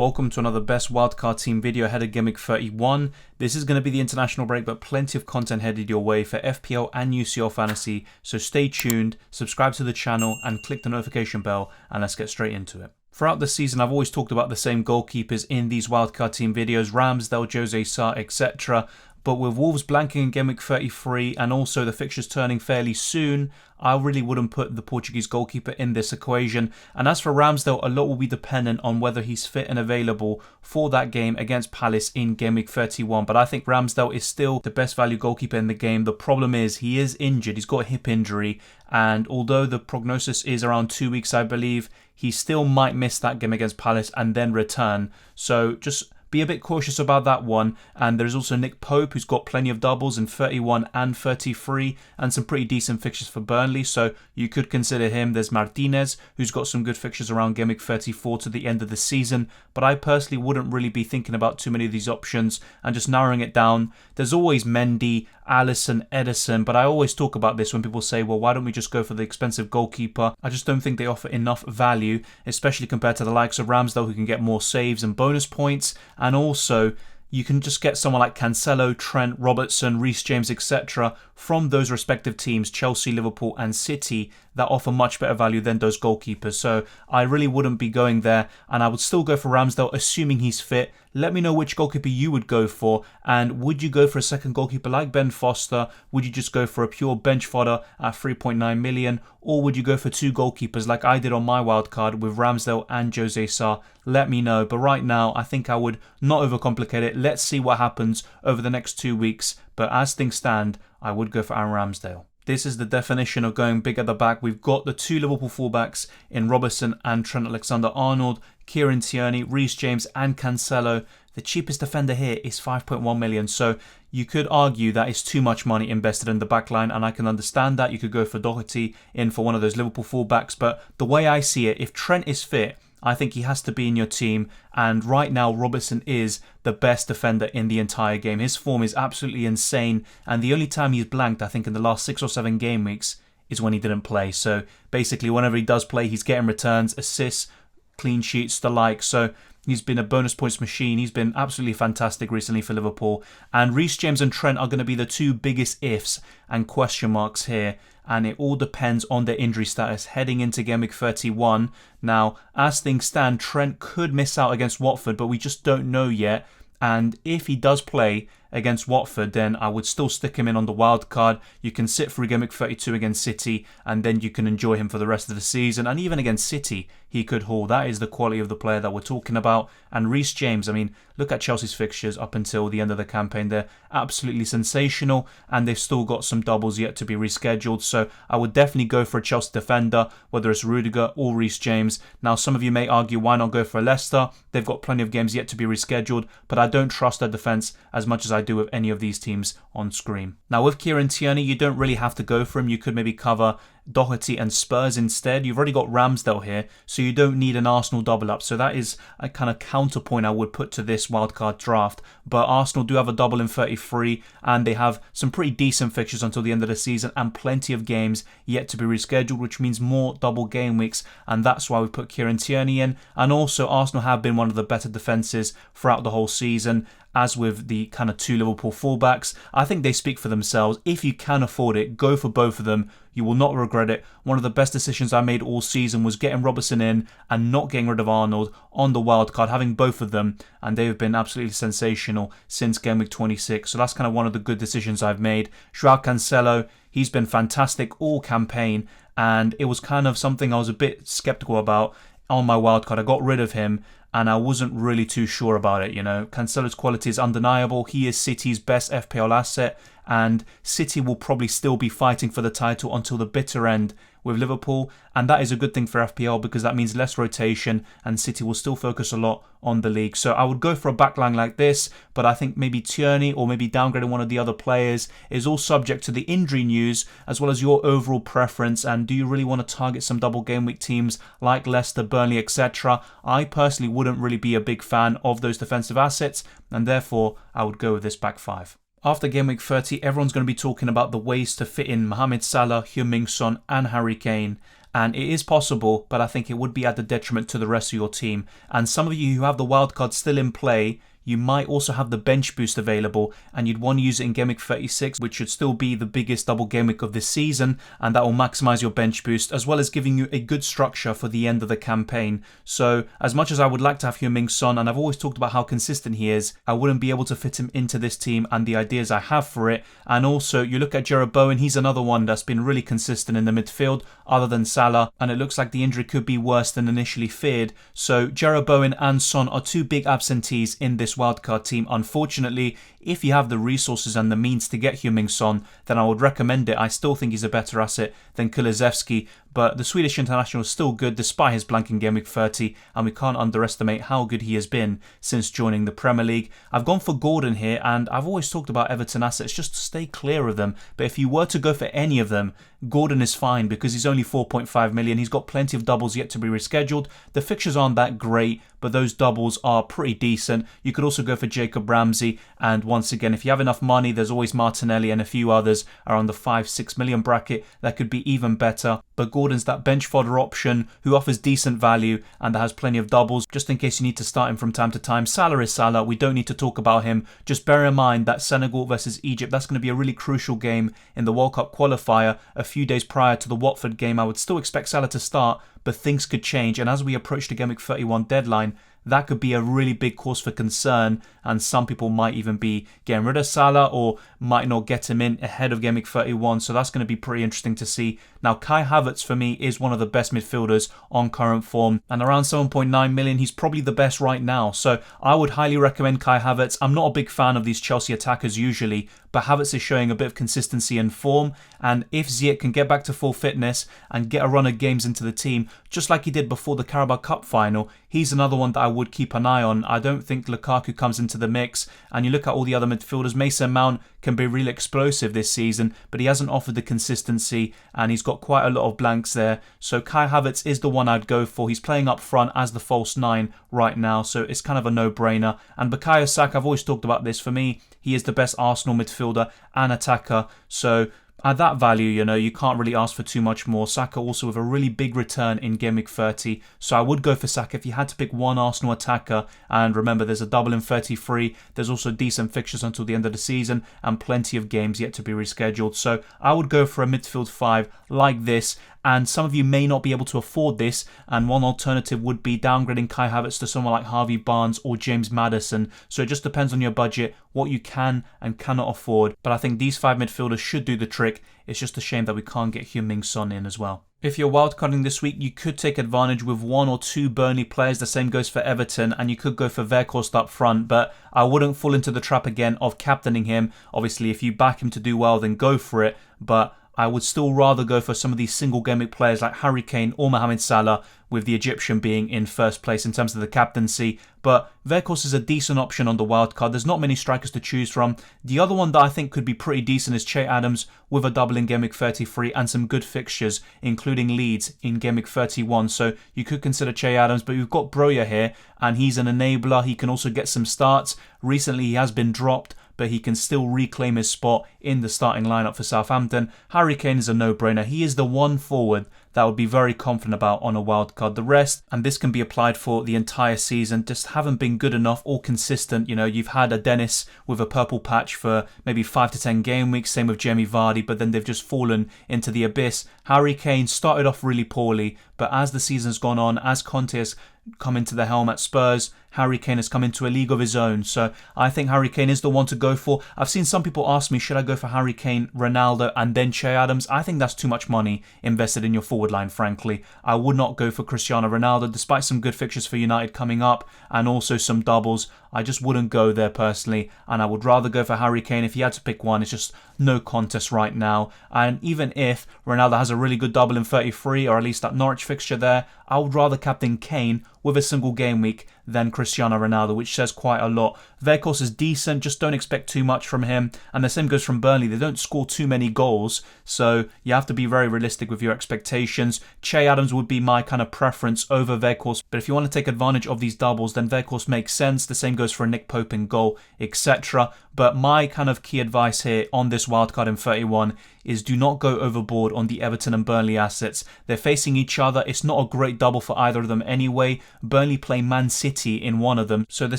Welcome to another best wildcard team video ahead of Game Week 31. This is going to be the international break, but plenty of content headed your way for FPL and UCL fantasy. So stay tuned, subscribe to the channel and click the notification bell, and let's get straight into it. Throughout the season, I've always talked about the same goalkeepers in these wildcard team videos: Ramsdale, Jose Sarr, etc. But with Wolves blanking in Game Week 33 and also the fixtures turning fairly soon, I really wouldn't put the Portuguese goalkeeper in this equation. And as for Ramsdale, a lot will be dependent on whether he's fit and available for that game against Palace in Game Week 31. But I think Ramsdale is still the best value goalkeeper in the game. The problem is he is injured. He's got a hip injury. And although the prognosis is around 2 weeks, I believe, he still might miss that game against Palace and then return. So just be a bit cautious about that one. And there's also Nick Pope, who's got plenty of doubles in 31 and 33 and some pretty decent fixtures for Burnley, so you could consider him. There's Martinez, who's got some good fixtures around Game Week 34 to the end of the season, but I personally wouldn't really be thinking about too many of these options and just narrowing it down. There's always Mendy, Alisson, Edison, but I always talk about this when people say, well, why don't we just go for the expensive goalkeeper? I just don't think they offer enough value, especially compared to the likes of Ramsdale, who can get more saves and bonus points. And also, you can just get someone like Cancelo, Trent, Robertson, Reece James, etc. from those respective teams, Chelsea, Liverpool and City, that offer much better value than those goalkeepers. So I really wouldn't be going there, and I would still go for Ramsdale, assuming he's fit. Let me know which goalkeeper you would go for, and would you go for a second goalkeeper like Ben Foster? Would you just go for a pure bench fodder at 3.9 million? Or would you go for two goalkeepers like I did on my wildcard with Ramsdale and Jose Sarr? Let me know. But right now, I think I would not overcomplicate it. Let's see what happens over the next 2 weeks. But as things stand, I would go for Aaron Ramsdale. This is the definition of going big at the back. We've got the two Liverpool fullbacks in Robertson and Trent Alexander-Arnold, Kieran Tierney, Reece James and Cancelo. The cheapest defender here is 5.1 million, so you could argue that it's too much money invested in the backline, and I can understand that. You could go for Doherty in for one of those Liverpool fullbacks, but the way I see it, if Trent is fit, I think he has to be in your team, and right now Robertson is the best defender in the entire game. His form is absolutely insane, and the only time he's blanked, I think, in the last 6 or 7 game weeks is when he didn't play. So basically, whenever he does play, he's getting returns, assists, clean sheets, the like. So he's been a bonus points machine. He's been absolutely fantastic recently for Liverpool. And Reece James and Trent are going to be the two biggest ifs and question marks here. And it all depends on their injury status heading into Game Week 31. Now, as things stand, Trent could miss out against Watford, but we just don't know yet. And if he does play against Watford, then I would still stick him in on the wild card. You can sit through Game Week 32 against City, and then you can enjoy him for the rest of the season. And even against City, he could haul. That is the quality of the player that we're talking about. And Reece James, I mean, look at Chelsea's fixtures up until the end of the campaign. They're absolutely sensational, and they've still got some doubles yet to be rescheduled. So I would definitely go for a Chelsea defender, whether it's Rudiger or Reece James. Now, some of you may argue, why not go for a Leicester? They've got plenty of games yet to be rescheduled, but I don't trust their defence as much as I do with any of these teams on screen. Now, with Kieran Tierney, you don't really have to go for him. You could maybe cover Doherty and Spurs instead. You've already got Ramsdale here, so you don't need an Arsenal double up. So that is a kind of counterpoint I would put to this wildcard draft. But Arsenal do have a double in 33, and they have some pretty decent fixtures until the end of the season and plenty of games yet to be rescheduled, which means more double game weeks, and that's why we put Kieran Tierney in. And also, Arsenal have been one of the better defences throughout the whole season. As with the kind of two Liverpool fullbacks, I think they speak for themselves. If you can afford it, go for both of them. You will not regret it. One of the best decisions I made all season was getting Robertson in and not getting rid of Arnold on the wild card, having both of them, and they've been absolutely sensational since Game Week 26. So that's kind of one of the good decisions I've made. Joao Cancelo, he's been fantastic all campaign, and it was kind of something I was a bit skeptical about on my wildcard. I got rid of him, and I wasn't really too sure about it. You know, Cancelo's quality is undeniable. He is City's best FPL asset, and City will probably still be fighting for the title until the bitter end with Liverpool, and that is a good thing for FPL because that means less rotation and City will still focus a lot on the league. So I would go for a backline like this, but I think maybe Tierney or maybe downgrading one of the other players is all subject to the injury news as well as your overall preference. And do you really want to target some double game week teams like Leicester, Burnley, etc.? I personally wouldn't really be a big fan of those defensive assets, and therefore I would go with this back five. After Game Week 30, everyone's going to be talking about the ways to fit in Mohamed Salah, Heung-min Son and Harry Kane. and it is possible, but I think it would be at the detriment to the rest of your team. And some of you who have the wildcard still in play, you might also have the bench boost available, and you'd want to use it in Game Week 36, which should still be the biggest double game week of this season, and that will maximize your bench boost, as well as giving you a good structure for the end of the campaign. So, as much as I would like to have Heung-min Son, and I've always talked about how consistent he is, I wouldn't be able to fit him into this team and the ideas I have for it. And also, you look at Jarrod Bowen, he's another one that's been really consistent in the midfield, other than Salah, and it looks like the injury could be worse than initially feared. So, Jarrod Bowen and Son are two big absentees in this wildcard team. Unfortunately, if you have the resources and the means to get Heung-min Son, then I would recommend it. I still think he's a better asset than Kulusevski, but the Swedish international is still good despite his blank in Game Week 30, and we can't underestimate how good he has been since joining the Premier League. I've gone for Gordon here, and I've always talked about Everton assets just to stay clear of them, but if you were to go for any of them, Gordon is fine because he's only 4.5 million. He's got plenty of doubles yet to be rescheduled. The fixtures aren't that great, but those doubles are pretty decent. You could also go for Jacob Ramsey, and once again, if you have enough money, there's always Martinelli and a few others around the 5-6 million bracket that could be even better. But Gordon's that bench fodder option who offers decent value and that has plenty of doubles, just in case you need to start him from time to time. Salah is Salah, we don't need to talk about him. Just bear in mind that Senegal versus Egypt, that's going to be a really crucial game in the World Cup qualifier a few days prior to the Watford game. I would still expect Salah to start, but things could change, and as we approach the Game Week 31 deadline, that could be a really big cause for concern, and some people might even be getting rid of Salah or might not get him in ahead of Game Week 31, so that's going to be pretty interesting to see. Now, Kai Havertz for me is one of the best midfielders on current form, and around 7.9 million, he's probably the best right now, so I would highly recommend Kai Havertz. I'm not a big fan of these Chelsea attackers usually, but Havertz is showing a bit of consistency and form, and if Ziyech can get back to full fitness and get a run of games into the team, just like he did before the Carabao Cup final, he's another one that I would keep an eye on. I don't think Lukaku comes into the mix, and you look at all the other midfielders, Mason Mount can be really explosive this season, but he hasn't offered the consistency, and he's got quite a lot of blanks there. So Kai Havertz is the one I'd go for. He's playing up front as the false 9 right now, so it's kind of a no-brainer. And Bukayo Saka, I've always talked about this, for me, he is the best Arsenal midfielder and attacker, so at that value, you can't really ask for too much more. Saka also with a really big return in Game Week 30. So I would go for Saka if you had to pick one Arsenal attacker. And remember, there's a double in 33. There's also decent fixtures until the end of the season and plenty of games yet to be rescheduled. So I would go for a midfield 5 like this. And some of you may not be able to afford this, and one alternative would be downgrading Kai Havertz to someone like Harvey Barnes or James Maddison. So it just depends on your budget, what you can and cannot afford. But I think these 5 midfielders should do the trick. It's just a shame that we can't get Heung-min Son in as well. If you're wildcarding this week, you could take advantage with 1 or 2 Burnley players. The same goes for Everton, and you could go for Weghorst up front, but I wouldn't fall into the trap again of captaining him. Obviously, if you back him to do well, then go for it, but I would still rather go for some of these single game week players like Harry Kane or Mohamed Salah, with the Egyptian being in first place in terms of the captaincy. But Weghorst is a decent option on the wildcard. There's not many strikers to choose from. The other one that I think could be pretty decent is Che Adams with a double in Game Week 33 and some good fixtures, including Leeds in Game Week 31. So you could consider Che Adams, but we've got Broja here, and he's an enabler. He can also get some starts. Recently he has been dropped, but he can still reclaim his spot in the starting lineup for Southampton. Harry Kane is a no-brainer. He is the one forward that I would be very confident about on a wildcard. The rest, and this can be applied for the entire season, just haven't been good enough or consistent. You've had a Dennis with a purple patch for maybe 5 to 10 game weeks, same with Jamie Vardy, but then they've just fallen into the abyss. Harry Kane started off really poorly, but as the season's gone on, as Conte has come into the helm at Spurs, Harry Kane has come into a league of his own. So I think Harry Kane is the one to go for. I've seen some people ask me, should I go for Harry Kane, Ronaldo and then Che Adams? I think that's too much money invested in your forward line, frankly. I would not go for Cristiano Ronaldo, despite some good fixtures for United coming up and also some doubles. I just wouldn't go there personally, and I would rather go for Harry Kane. If you had to pick one, it's just no contest right now. And even if Ronaldo has a really good double in 33, or at least that Norwich fixture there, I would rather captain Kane with a single game week than Cristiano Ronaldo, which says quite a lot. Weghorst is decent, just don't expect too much from him. And the same goes from Burnley. They don't score too many goals, so you have to be very realistic with your expectations. Che Adams would be my kind of preference over Weghorst, but if you want to take advantage of these doubles, then Weghorst makes sense. The same goes for Nick Pope in goal, etc. But my kind of key advice here on this wildcard in 31 is do not go overboard on the Everton and Burnley assets. They're facing each other. It's not a great double for either of them anyway. Burnley play Man City in one of them, so the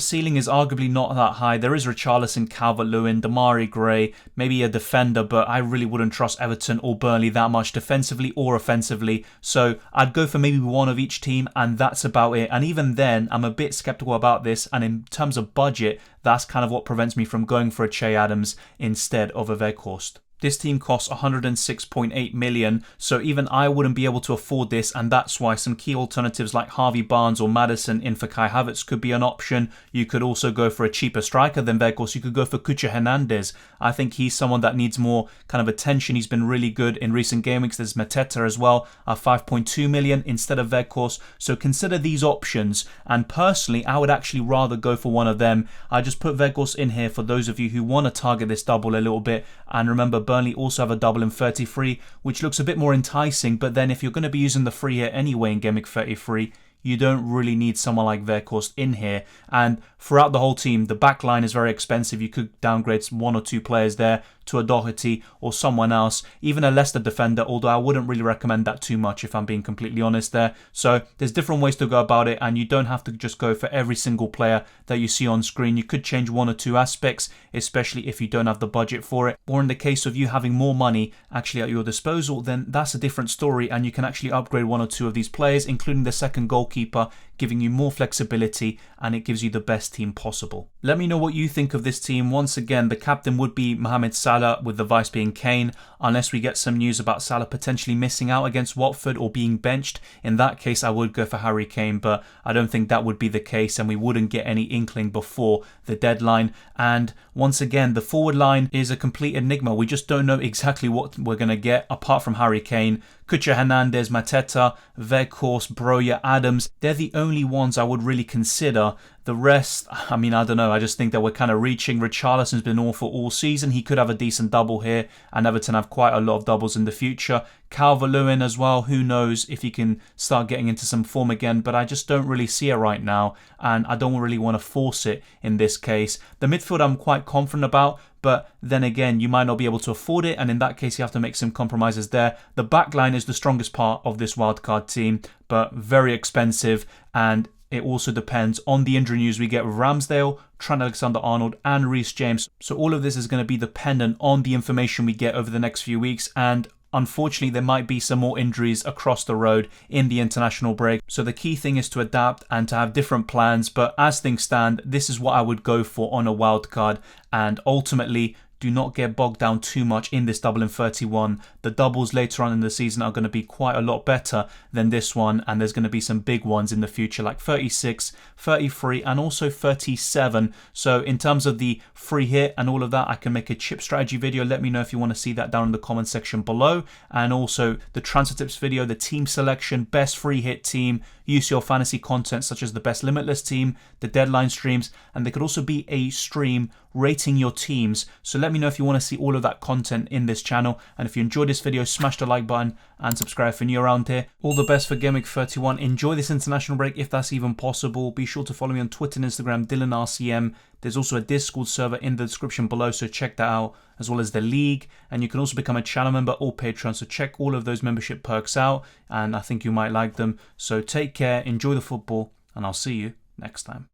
ceiling is arguably not that high. There is Richarlison, Calvert-Lewin, Damari Gray, maybe a defender, but I really wouldn't trust Everton or Burnley that much defensively or offensively. So I'd go for maybe one of each team, and that's about it. And even then, I'm a bit skeptical about this, and in terms of budget, that's kind of what prevents me from going for a Che Adams instead of a Weghorst. This team costs 106.8 million, so even I wouldn't be able to afford this, and that's why some key alternatives like Harvey Barnes or Maddison in for Kai Havertz could be an option. You could also go for a cheaper striker than Weghorst. You could go for Cucho Hernandez. I think he's someone that needs more kind of attention. He's been really good in recent game weeks. There's Mateta as well, 5.2 million instead of Weghorst. So consider these options, and personally, I would actually rather go for one of them. I just put Weghorst in here for those of you who want to target this double a little bit, and remember, Burnley also have a double in 33, which looks a bit more enticing, but then if you're going to be using the free hit anyway in Game Week 33, you don't really need someone like Weghorst in here. And throughout the whole team, the back line is very expensive. You could downgrade one or two players there to a Doherty or someone else, even a Leicester defender, although I wouldn't really recommend that too much if I'm being completely honest there. So there's different ways to go about it, and you don't have to just go for every single player that you see on screen. You could change one or two aspects, especially if you don't have the budget for it. Or in the case of you having more money actually at your disposal, then that's a different story, and you can actually upgrade one or two of these players, including the second goalkeeper, giving you more flexibility, and it gives you the best team possible. Let me know what you think of this team. Once again, the captain would be Mohamed Salah, with the vice being Kane, unless we get some news about Salah potentially missing out against Watford or being benched. In that case, I would go for Harry Kane, but I don't think that would be the case, and we wouldn't get any inkling before the deadline. And once again, the forward line is a complete enigma. We just don't know exactly what we're going to get apart from Harry Kane. Cucho Hernandez, Mateta, Weghorst, Broja, Adams, they're the only ones I would really consider. The rest, I mean, I don't know. I just think that we're kind of reaching. Richarlison's been awful all season. He could have a decent double here, and Everton have quite a lot of doubles in the future. Calvert-Lewin as well. Who knows if he can start getting into some form again, but I just don't really see it right now, and I don't really want to force it in this case. The midfield I'm quite confident about, but then again, you might not be able to afford it, and in that case, you have to make some compromises there. The back line is the strongest part of this wildcard team, but very expensive, and it also depends on the injury news we get with Ramsdale, Trent Alexander-Arnold, and Reece James. So all of this is going to be dependent on the information we get over the next few weeks, and unfortunately, there might be some more injuries across the road in the international break. So the key thing is to adapt and to have different plans. But as things stand, this is what I would go for on a wild card. And ultimately, do not get bogged down too much in this double in 31. The doubles later on in the season are going to be quite a lot better than this one, and there's going to be some big ones in the future like 36, 33 and also 37. So in terms of the free hit and all of that, I can make a chip strategy video. Let me know if you want to see that down in the comment section below, and also the transfer tips video, the team selection, best free hit team, UCL fantasy content such as the best limitless team, the deadline streams, and there could also be a stream rating your teams. So let me know if you want to see all of that content in this channel, and if you enjoyed this video, smash the like button and subscribe if you're new around here. All the best for Game Week 31. Enjoy this international break if that's even possible. Be sure to follow me on Twitter and Instagram, DylanRCM. There's also a Discord server in the description below, so check that out, as well as the league, and you can also become a channel member or Patreon, so check all of those membership perks out, and I think you might like them. So take care, enjoy the football, and I'll see you next time.